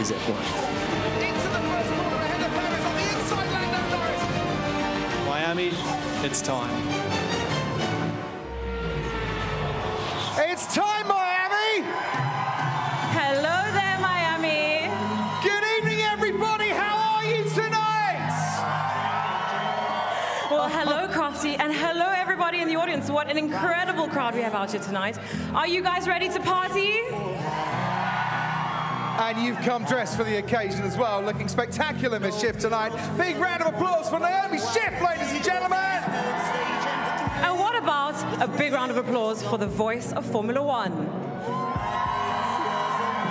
is it for him? Into the first corner ahead of Perez on the inside, Lando Norris. Miami, it's time. It's time, Miami! Hello there, Miami. Good evening, everybody. How are you tonight? Well, hello, Crofty, and hello, everybody in the audience. What an incredible crowd we have out here tonight. Are you guys ready to party? And you've come dressed for the occasion as well, looking spectacular, Miss Schiff, tonight. Big round of applause for Naomi Schiff, ladies and gentlemen. And what about a big round of applause for the voice of Formula One?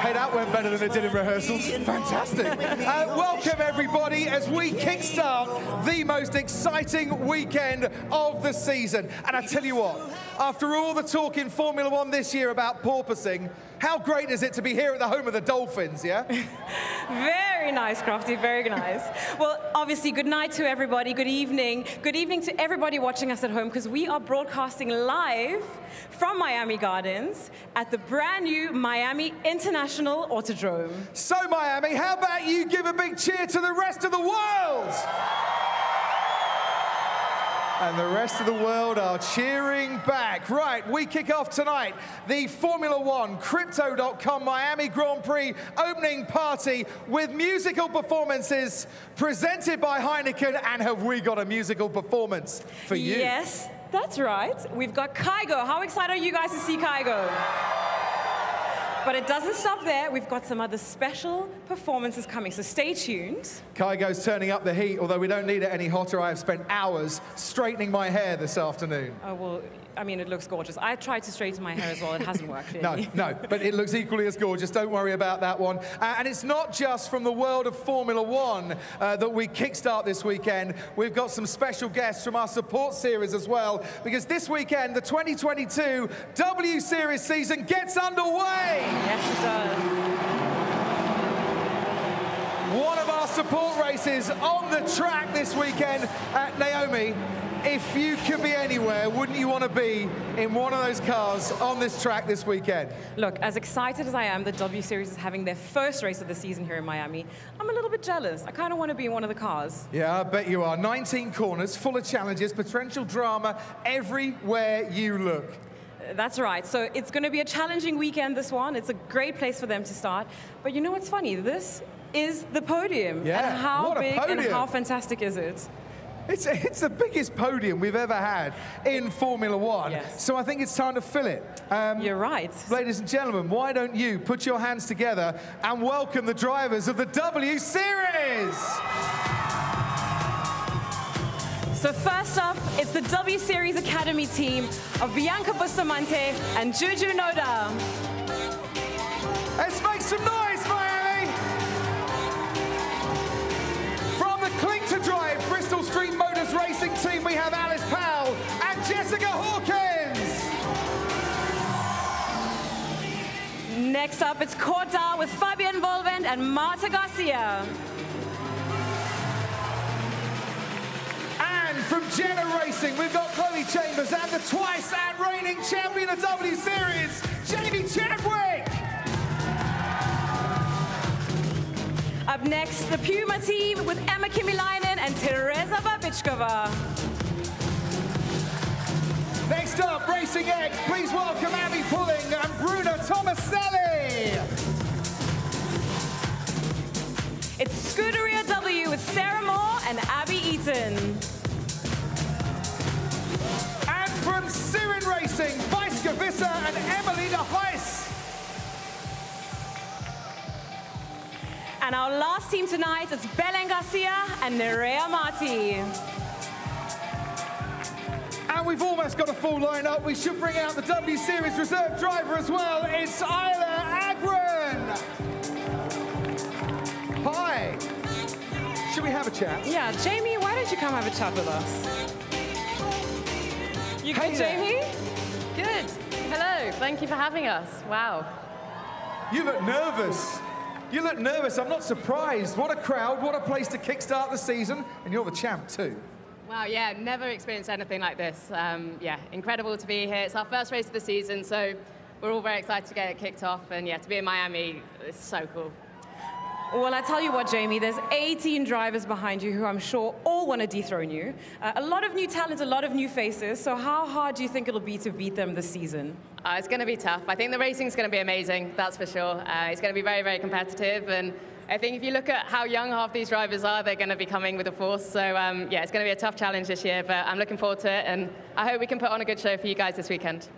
Hey, that went better than it did in rehearsals. Fantastic. Welcome, everybody, as we kickstart the most exciting weekend of the season. And I tell you what, after all the talk in Formula One this year about porpoising, how great is it to be here at the home of the Dolphins, yeah? Very nice, Crofty, very nice. Well, obviously, good night to everybody, good evening. Good evening to everybody watching us at home, because we are broadcasting live from Miami Gardens at the brand new Miami International Autodrome. So, Miami, how about you give a big cheer to the rest of the world? And the rest of the world are cheering back. Right, we kick off tonight the Formula One Crypto.com Miami Grand Prix opening party with musical performances presented by Heineken. And have we got a musical performance for you? Yes, that's right. We've got Kygo. How excited are you guys to see Kygo? But it doesn't stop there. We've got some other special performances coming, so stay tuned. Kygo's turning up the heat, although we don't need it any hotter. I have spent hours straightening my hair this afternoon. Oh, well, I mean, it looks gorgeous. I tried to straighten my hair as well. It hasn't worked, really. No, but it looks equally as gorgeous. Don't worry about that one. And it's not just from the world of Formula One that we kickstart this weekend. We've got some special guests from our support series as well, because this weekend, the 2022 W Series season gets underway. Yes, it does. One of our support races on the track this weekend. Naomi, if you could be anywhere, wouldn't you want to be in one of those cars on this track this weekend? Look, as excited as I am, the W Series is having their first race of the season here in Miami. I'm a little bit jealous. I kind of want to be in one of the cars. Yeah, I bet you are. 19 corners, full of challenges, potential drama everywhere you look. That's right. So it's going to be a challenging weekend, this one. It's a great place for them to start. But you know what's funny? This is the podium. Yeah, and how what a big podium. and how fantastic is it? It's the biggest podium we've ever had in Formula One. Yes. So I think it's time to fill it. You're right. Ladies and gentlemen, why don't you put your hands together and welcome the drivers of the W Series? So first up, it's the W Series Academy team of Bianca Bustamante and Juju Noda. Let's make some noise, Miami! From the Clink to Drive Bristol Street Motors Racing team, we have Alice Powell and Jessica Hawkins. Next up, it's Corda with Fabian Volvend and Marta Garcia. And from Jenna Racing, we've got Chloe Chambers and the twice and reigning champion of W Series, Jamie Chadwick. Up next, the Puma team with Emma Kimilainen and Teresa Babichkova. Next up, Racing X, please welcome Abby Pulling and Bruna Tomaselli. It's Scuderia W with Sarah Moore and Abby Eaton. And from Siren Racing, Vice Gavissa and Emily de Heiss. And our last team tonight is Belen Garcia and Nerea Marti. And we've almost got a full lineup. We should bring out the W Series reserve driver as well. It's Isla Agron. Hi. Should we have a chat? Yeah, Jamie, why don't you come have a chat with us? You good, Jamie? Good. Hello. Thank you for having us. Wow. You look nervous. You look nervous. I'm not surprised. What a crowd. What a place to kickstart the season. And you're the champ, too. Wow, yeah, never experienced anything like this. Yeah, incredible to be here. It's our first race of the season, so we're all very excited to get it kicked off. And yeah, to be in Miami is so cool. Well, I tell you what, Jamie, there's 18 drivers behind you who I'm sure all want to dethrone you. A lot of new talent, a lot of new faces. So how hard do you think it'll be to beat them this season? It's going to be tough. I think the racing's going to be amazing, that's for sure. It's going to be very, very competitive. And I think if you look at how young half these drivers are, they're going to be coming with a force. So, yeah, it's going to be a tough challenge this year, but I'm looking forward to it. And I hope we can put on a good show for you guys this weekend.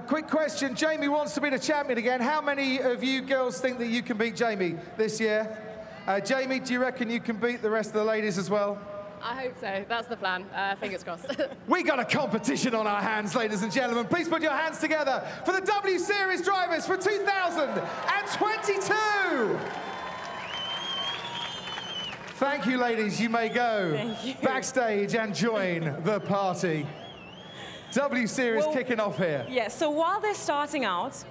Quick question. Jamie wants to be the champion again. How many of you girls think that you can beat Jamie this year? Jamie, do you reckon you can beat the rest of the ladies as well? I hope so. That's the plan. Fingers crossed. We got a competition on our hands, ladies and gentlemen. Please put your hands together for the W Series drivers for 2022. Thank you, ladies. You may go backstage and join the party. W Series kicking off here. Yeah, so while they're starting out,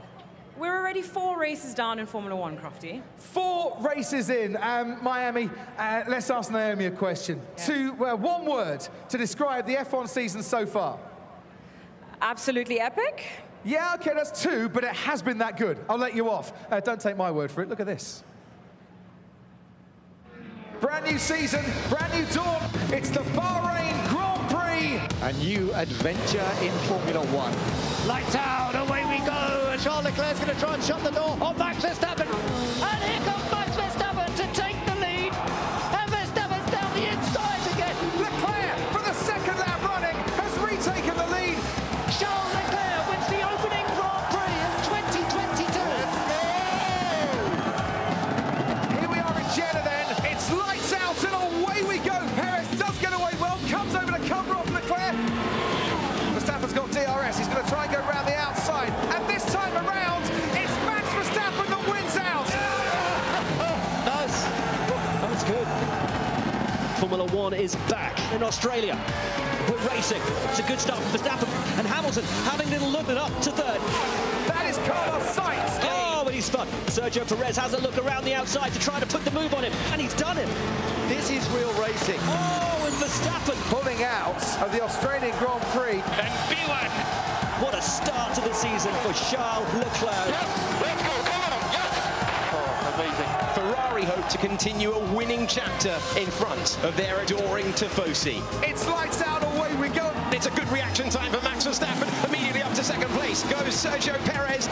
we're already 4 races down in Formula 1, Crofty. 4 races in. Miami, let's ask Naomi a question. Yeah. One word to describe the F1 season so far. Absolutely epic. Yeah, okay, that's 2, but it has been that good. I'll let you off. Don't take my word for it. Look at this. Brand new season, brand new dawn. It's the Bahrain Grand Prix. A new adventure in Formula 1. Lights out, away we go. Charles Leclerc's going to try and shut the door on Max Verstappen. And here comes Max Verstappen to take the lead. And Verstappen's down the inside again. Leclerc, for the 2nd lap running, has retaken the lead. Charles Leclerc wins the opening Grand Prix of 2022. Here we are in Jeddah then. It's lights out and away we go. Perez does get away well, comes over to cover off Leclerc. Verstappen's got DRS. He's going to try and go round the outside. And this time around, it's Max Verstappen that wins out. Nice. That was good. Formula 1 is back in Australia. We're racing. It's a good start for Verstappen. And Hamilton having a little look at up to 3rd. That is Carlos Sainz. Oh, but he's spun. Sergio Perez has a look around the outside to try to put the move on him. And he's done it. This is real racing. Oh, and Verstappen pulling out of the Australian Grand Prix. And B1. What a start to the season for Charles Leclerc. Yes, let's go, come on, yes! Oh, amazing. Ferrari hope to continue a winning chapter in front of their adoring Tifosi. It's lights out, away we go. It's a good reaction time for Max Verstappen. Immediately up to 2nd place goes Sergio Perez.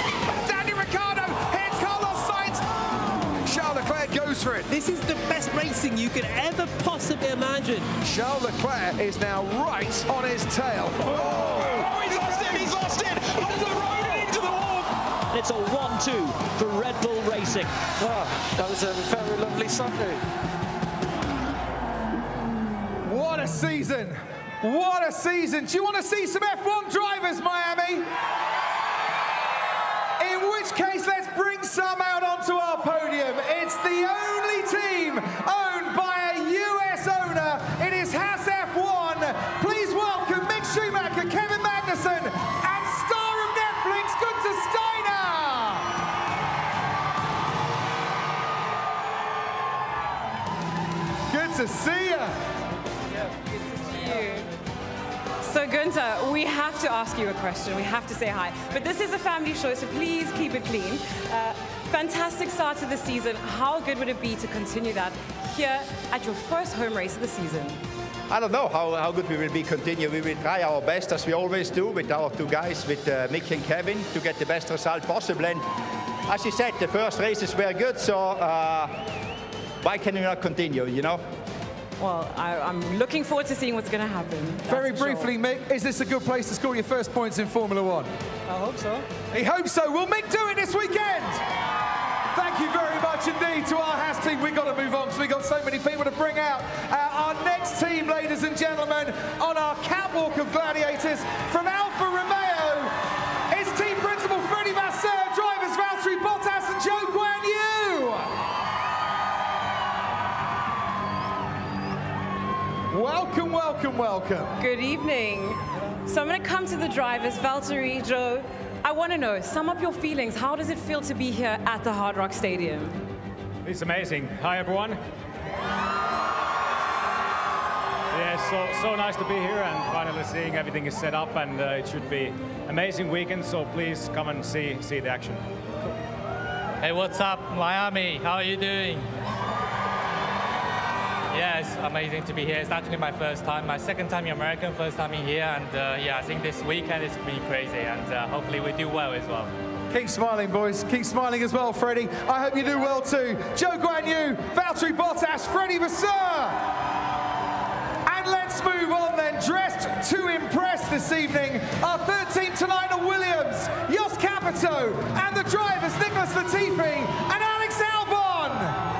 Daniel Ricciardo hits Carlos Sainz. Charles Leclerc goes for it. This is the best racing you could ever possibly imagine. Charles Leclerc is now right on his tail. Oh, he's lost it, he's lost it. Right into the wall. And it's a 1-2 for Red Bull Racing. Oh, that was a very lovely Sunday. What a season. What a season. Do you want to see some F1 drivers, Miami? In which case, let's bring some out onto our podium. It's the only team owned by a US owner. It is Haas F1. Please welcome Mick Schumacher, Kevin Magnussen, and star of Netflix, Gunther Steiner. Good to see you. So Gunther, we have to ask you a question. We have to say hi. But this is a family show, so please keep it clean. Fantastic start to the season. How good would it be to continue that here at your first home race of the season? I don't know how good we will be continue. We will try our best, as we always do, with our 2 guys, with Mick and Kevin, to get the best result possible. And as you said, the first races were good, so why can we not continue, you know? Well, I'm looking forward to seeing what's going to happen. Very briefly, Mick, is this a good place to score your first points in Formula 1? I hope so. He hopes so. Will Mick do it this weekend? Thank you very much indeed to our Haas team. We've got to move on because we've got so many people to bring out. Our next team, ladies and gentlemen, on our catwalk of gladiators, from Alfa Romeo, is team principal Freddie Vasseur, drivers Valtteri Bottas and Zhou Guanyu. Welcome, welcome, welcome. Good evening. So I'm going to come to the drivers, Valtteri, Zhou. I want to know, sum up your feelings. How does it feel to be here at the Hard Rock Stadium? It's amazing. Hi, everyone. Yeah, so nice to be here and finally seeing everything is set up, and it should be amazing weekend. So please come and see the action. Hey, what's up, Miami? How are you doing? Yeah, it's amazing to be here. It's actually my first time, my second time in America, first time in here, and yeah, I think this weekend is going to be crazy, and hopefully we do well as well. Keep smiling, boys. Keep smiling as well, Freddie. I hope you do well too. Zhou Guanyu, Valtteri Bottas, Freddie Vasseur. And let's move on then. Dressed to impress this evening, our third team tonight are Williams, Jos Capito, and the drivers Nicholas Latifi and Alex Albon.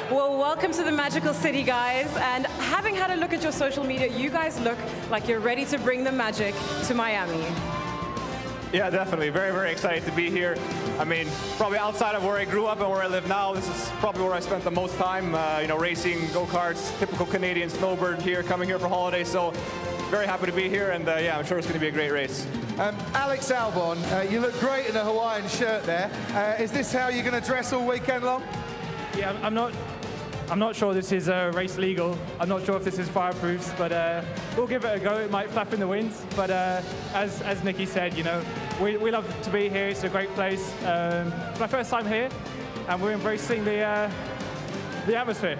Well, welcome to the magical city, guys. And having had a look at your social media, you guys look like you're ready to bring the magic to Miami. Yeah, definitely. Very, very excited to be here. I mean, probably outside of where I grew up and where I live now, this is probably where I spent the most time, you know, racing, go-karts, typical Canadian snowbird here, coming here for holidays. So very happy to be here, and yeah, I'm sure it's going to be a great race. Alex Albon, you look great in a Hawaiian shirt there. Is this how you're going to dress all weekend long? Yeah, I'm not sure this is race legal. I'm not sure if this is fireproofs, but we'll give it a go. It might flap in the wind, but as Nikki said, you know, we love to be here. It's a great place. It's my first time here, and we're embracing the atmosphere.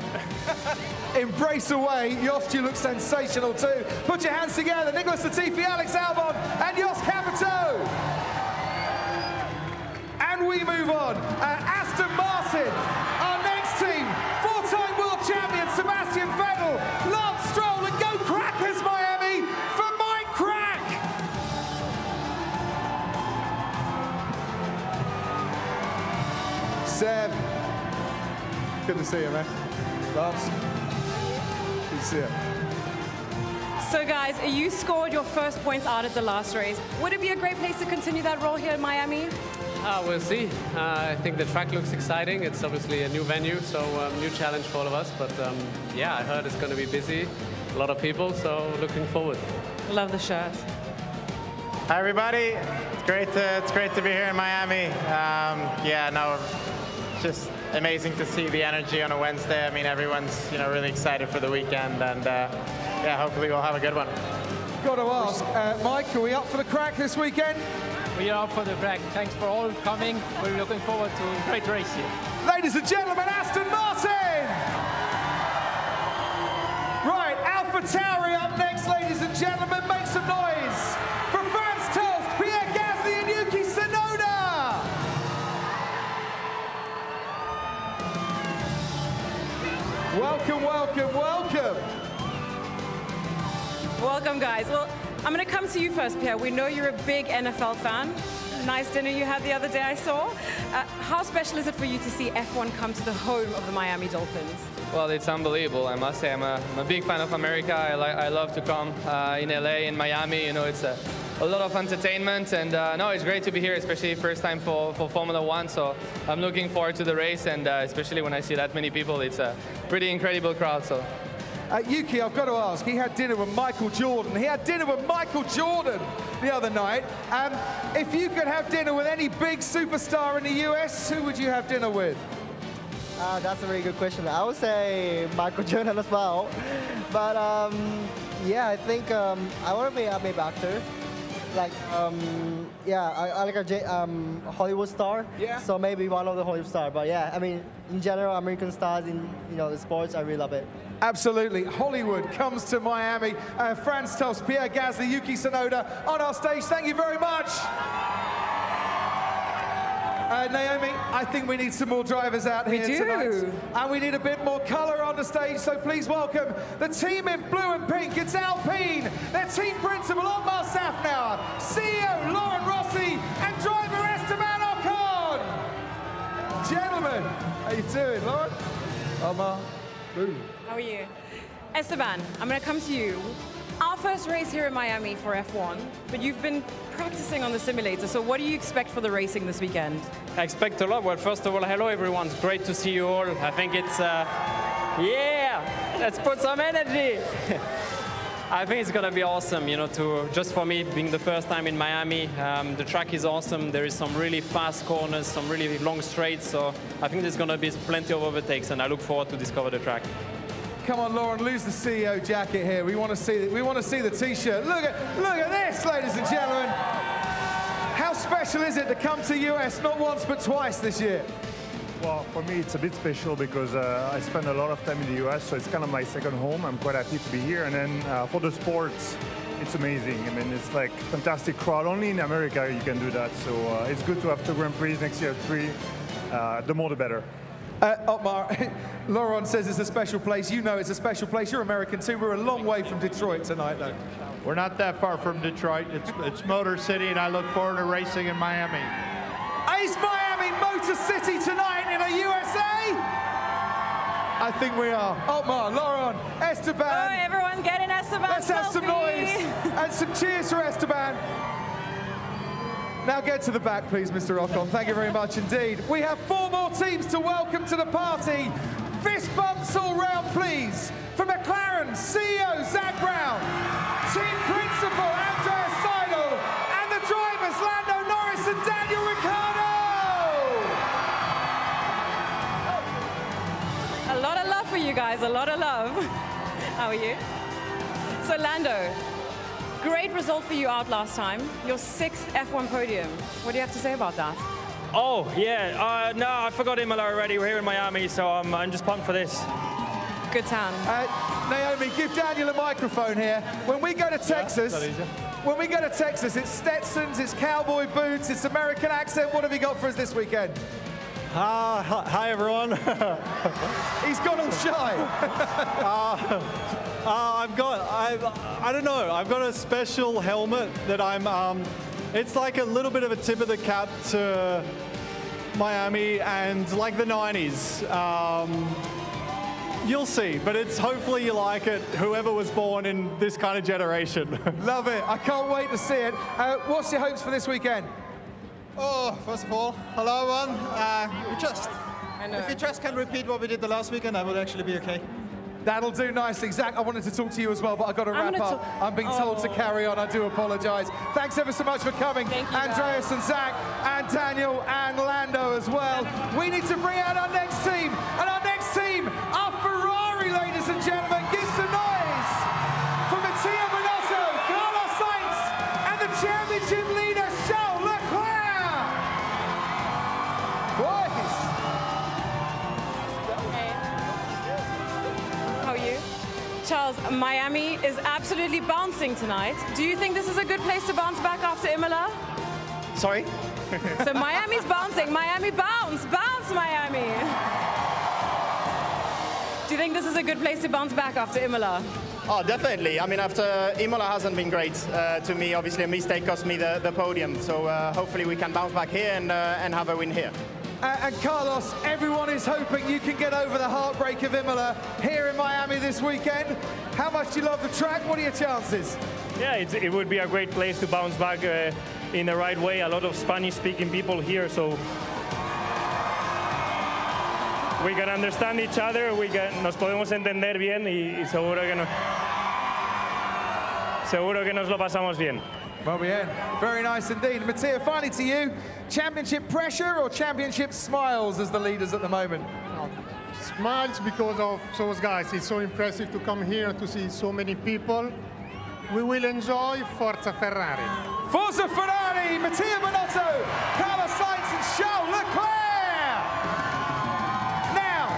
Embrace away. Jos, you look sensational too. Put your hands together. Nicholas Latifi, Alex Albon, and Jos Capito. And we move on. Aston Martin, our next team. Four-time world champion Sebastian Vettel, Lance Stroll, and go Crackers Miami for Mike Crack. Seb, good to see you, man. Lance, good to see you. So guys, you scored your first points out at the last race. Would it be a great place to continue that role here in Miami? We'll see. I think the track looks exciting. It's obviously a new venue, so new challenge for all of us. But yeah, I heard it's going to be busy, a lot of people, so looking forward. Love the shirt. Hi everybody. It's great to be here in Miami. Yeah, no, just amazing to see the energy on a Wednesday. I mean, everyone's really excited for the weekend, and yeah, hopefully we'll have a good one. Got to ask, Mike, are we up for the crack this weekend? We are up for the crack. Thanks for all coming. We're looking forward to a great race here. Ladies and gentlemen, Aston Martin! Right, AlphaTauri up next, ladies and gentlemen. Make some noise for Franz Tost, Pierre Gasly, and Yuki Tsunoda! Welcome, welcome, welcome. Welcome, guys. Well, I'm going to come to you first, Pierre. We know you're a big NFL fan. Nice dinner you had the other day, I saw. How special is it for you to see F1 come to the home of the Miami Dolphins? Well, it's unbelievable, I must say. I'm a big fan of America. I love to come in LA, in Miami. You know, it's a lot of entertainment, and no, it's great to be here, especially first time for Formula One. So I'm looking forward to the race, and especially when I see that many people, it's a pretty incredible crowd. So. Yuki, I've got to ask, he had dinner with Michael Jordan. He had dinner with Michael Jordan the other night. If you could have dinner with any big superstar in the US, who would you have dinner with? That's a very good question. I would say Michael Jordan as well. But yeah, I think I want to be a maybe actor. Like, yeah, I like a Hollywood star. Yeah. So maybe one of the Hollywood stars. But yeah, I mean, in general, American stars in the sports, I really love it. Absolutely. Hollywood comes to Miami. Franz Tost, Pierre Gasly, Yuki Tsunoda on our stage. Thank you very much. Naomi, I think we need some more drivers out here tonight. And we need a bit more colour on the stage, so please welcome the team in blue and pink. It's Alpine, their team principal, Otmar Safnauer, CEO Lauren Rossi, and driver Esteban Ocon. Gentlemen, how you doing, Lauren? Otmar, boom. How are you? Esteban, I'm going to come to you. Our first race here in Miami for F1, but you've been practicing on the simulator, so what do you expect for the racing this weekend? I expect a lot. Well, first of all, hello everyone. It's great to see you all. I think it's, yeah, let's put some energy. I think it's going to be awesome, you know, just for me, being the first time in Miami. The track is awesome. There is some really fast corners, some really long straights, so I think there's going to be plenty of overtakes, and I look forward to discover the track. Come on, Lauren, lose the CEO jacket here. We want to see the T-shirt. Look at this, ladies and gentlemen. How special is it to come to US not once but twice this year? Well, for me, it's a bit special because I spend a lot of time in the US, so it's kind of my second home. I'm quite happy to be here. And then for the sports, it's amazing. I mean, it's like fantastic crowd. Only in America you can do that. So it's good to have 2 Grand Prix, next year 3. The more the better. Otmar, Laurent says it's a special place. You know it's a special place. You're American too. We're a long way from Detroit tonight, though. We're not that far from Detroit. It's Motor City, and I look forward to racing in Miami. Is Miami Motor City tonight in the USA? I think we are. Otmar, Laurent, Esteban. Oh, everyone get in Esteban. Let's have some noise and some cheers for Esteban. Now get to the back, please, Mr. Ocon. Thank you very much indeed. We have 4 more teams to welcome to the party. Fist bumps all round, please. For McLaren, CEO Zach Brown, Team Principal Andrea Seidel, and the drivers Lando Norris and Daniel Ricciardo. A lot of love for you guys, a lot of love. How are you? So Lando, great result for you out last time. Your 6th F1 podium. What do you have to say about that? Oh, yeah. No, I forgot Imola already. We're here in Miami, so I'm just pumped for this. Good town. Naomi, give Daniel a microphone here. When we go to Texas, it's Stetsons, it's cowboy boots, it's American accent. What have you got for us this weekend? Hi, everyone. He's gone all shy. I don't know, I've got a special helmet that it's like a little bit of a tip of the cap to Miami and like the 90s. You'll see, but it's hopefully you like it, whoever was born in this kind of generation. Love it, I can't wait to see it. What's your hopes for this weekend? Oh, first of all, hello everyone. If you just can repeat what we did the last weekend, I would actually be okay. That'll do nicely. Zach, I wanted to talk to you as well, but I've got to wrap up. I'm being told to carry on. I do apologize. Thanks ever so much for coming. Thank you, Andreas and Zach and Daniel and Lando as well. We need to bring out our next team. And our next team are Ferrari, ladies and gentlemen. Give some noise for Mattia Binotto, Carlos Sainz, and the championship leader, Charles Leclerc. Boys. How are you? Charles, Miami is absolutely bouncing tonight. Do you think this is a good place to bounce back after Imola? Sorry? So Miami's bouncing. Miami bounce. Bounce, Miami. Do you think this is a good place to bounce back after Imola? Oh, definitely. I mean, after Imola hasn't been great to me. Obviously, a mistake cost me the podium. So hopefully we can bounce back here and have a win here. And Carlos, everyone is hoping you can get over the heartbreak of Imola here in Miami this weekend. How much do you love the track? What are your chances? Yeah, it would be a great place to bounce back in the right way. A lot of Spanish-speaking people here, so we can understand each other. Nos podemos entender bien y seguro que nos lo pasamos bien. Well, bien. Very nice indeed. Mattia, finally to you. Championship pressure or championship smiles as the leaders at the moment? Smiles because of those guys. It's so impressive to come here to see so many people. We will enjoy Forza Ferrari. Forza Ferrari, Mattia Binotto, Carlos Sainz and Charles Leclerc. Now,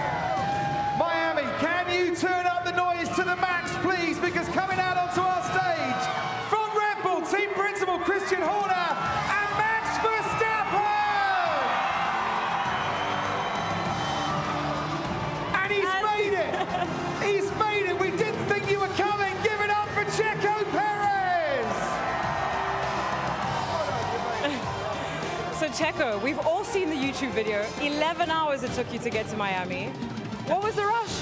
Miami, can you turn up the noise to the max, please? Because coming out onto our stage, from Red Bull, team principal Christian Horner and Max Verstappen. And he's made it. He's made it. We didn't think you were coming. Give it up for Checo Perez. So Checo, we've all seen the YouTube video. 11 hours it took you to get to Miami. What was the rush?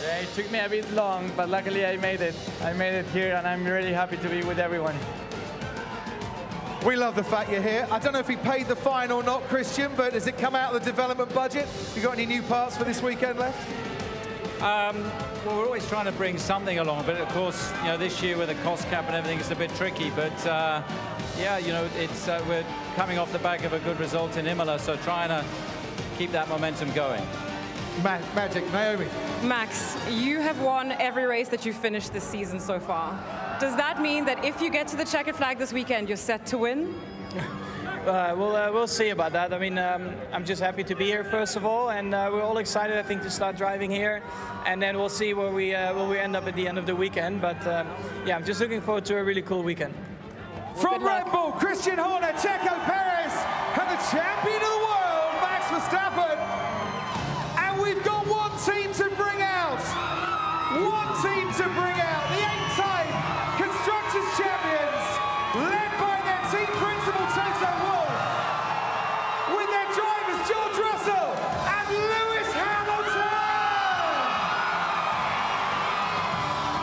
Yeah, it took me a bit long, but luckily I made it. I made it here, and I'm really happy to be with everyone. We love the fact you're here. I don't know if he paid the fine or not, Christian, but does it come out of the development budget? Have you got any new parts for this weekend left? Well, we're always trying to bring something along, but of course, you know, this year with the cost cap and everything, it's a bit tricky. But yeah, you know, it's we're coming off the back of a good result in Imola, so trying to keep that momentum going. Magic, Naomi. Max, you have won every race that you've finished this season so far. Does that mean that if you get to the checkered flag this weekend, you're set to win? We'll see about that. I mean, I'm just happy to be here, first of all, and we're all excited, I think, to start driving here, and then we'll see where we end up at the end of the weekend. But yeah, I'm just looking forward to a really cool weekend. From Red Bull, Christian Horner, Checo Perez, and the champion of the world, Max Verstappen. And we've got one team to bring out. One team to bring out. The 8-time Constructors Champions, led by their team principal, Toto Wolff, with their drivers, George Russell and Lewis Hamilton.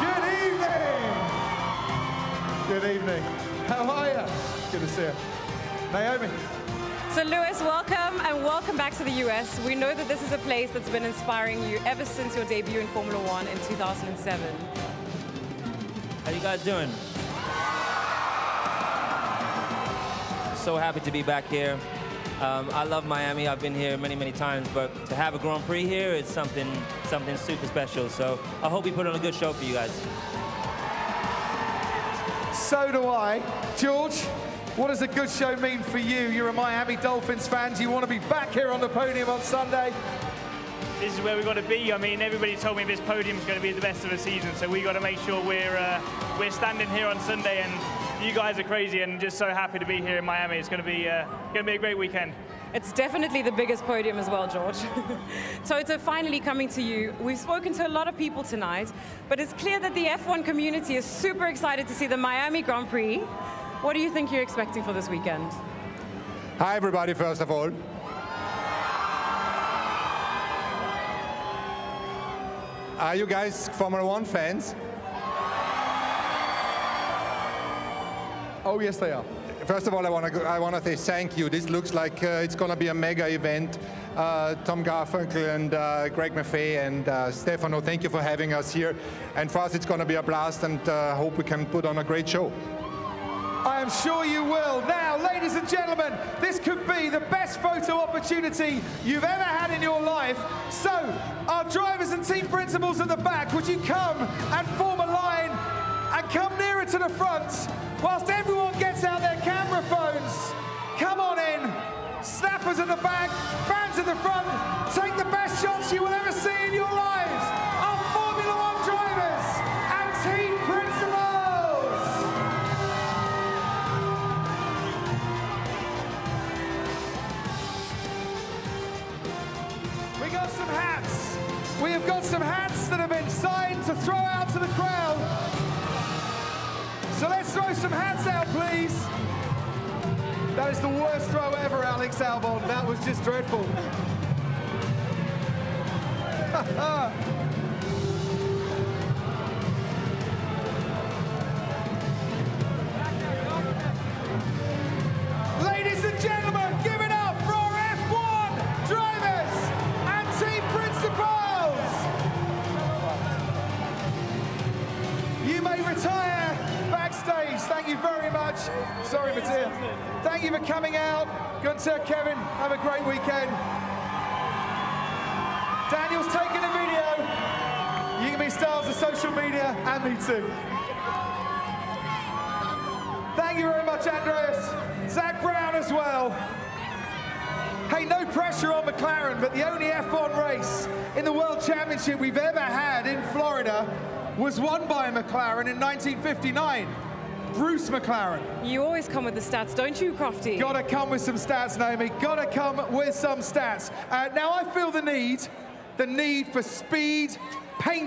Good evening. Good evening. How are you? Good to see you. Naomi. So Lewis, welcome and welcome back to the US. We know that this is a place that's been inspiring you ever since your debut in Formula One in 2007. How you guys doing? So happy to be back here. I love Miami. I've been here many, many times, but to have a Grand Prix here is something super special. So I hope we put on a good show for you guys. So do I. George, what does a good show mean for you? You're a Miami Dolphins fan. Do you want to be back here on the podium on Sunday? This is where we've got to be. I mean, everybody told me this podium is going to be the best of the season, so we got to make sure we're standing here on Sunday. And you guys are crazy, and just so happy to be here in Miami. It's going to be a great weekend. It's definitely the biggest podium as well, George. Toto, finally coming to you. We've spoken to a lot of people tonight, but it's clear that the F1 community is super excited to see the Miami Grand Prix. What do you think you're expecting for this weekend? Hi, everybody, first of all. Are you guys Formula One fans? Oh, yes, they are. First of all, I want to say thank you. This looks like it's going to be a mega event. Tom Garfunkel and Greg Maffei and Stefano, thank you for having us here. And for us, it's going to be a blast, and I hope we can put on a great show. I am sure you will. Now, ladies and gentlemen, this could be the best photo opportunity you've ever had in your life. So, our drivers and team principals at the back, would you come and form a line and come nearer to the front whilst everyone gets out their camera phones? Come on in. Snappers at the back, fans at the front. Take the best shots you will ever see in your lives. Our Formula One drivers and team principals. We got some hats. We have got some hats that have been signed to throw out to the crowd. So let's throw some hats out, please. That is the worst throw ever, Alex Albon. That was just dreadful. Ladies and gentlemen, give it up for our F1 drivers and team principals. You may retire backstage. Thank you very much. Sorry, Mattia. Thank you for coming out. Gunther, Kevin, have a great weekend. Daniel's taking a video. You can be stars of social media, and me too. Thank you very much, Andreas. Zach Brown as well. Hey, no pressure on McLaren, but the only F1 race in the World Championship we've ever had in Florida was won by a McLaren in 1959. Bruce McLaren. You always come with the stats, don't you, Crofty? Gotta come with some stats, Naomi. Gotta come with some stats. Now I feel the need for speed, paint.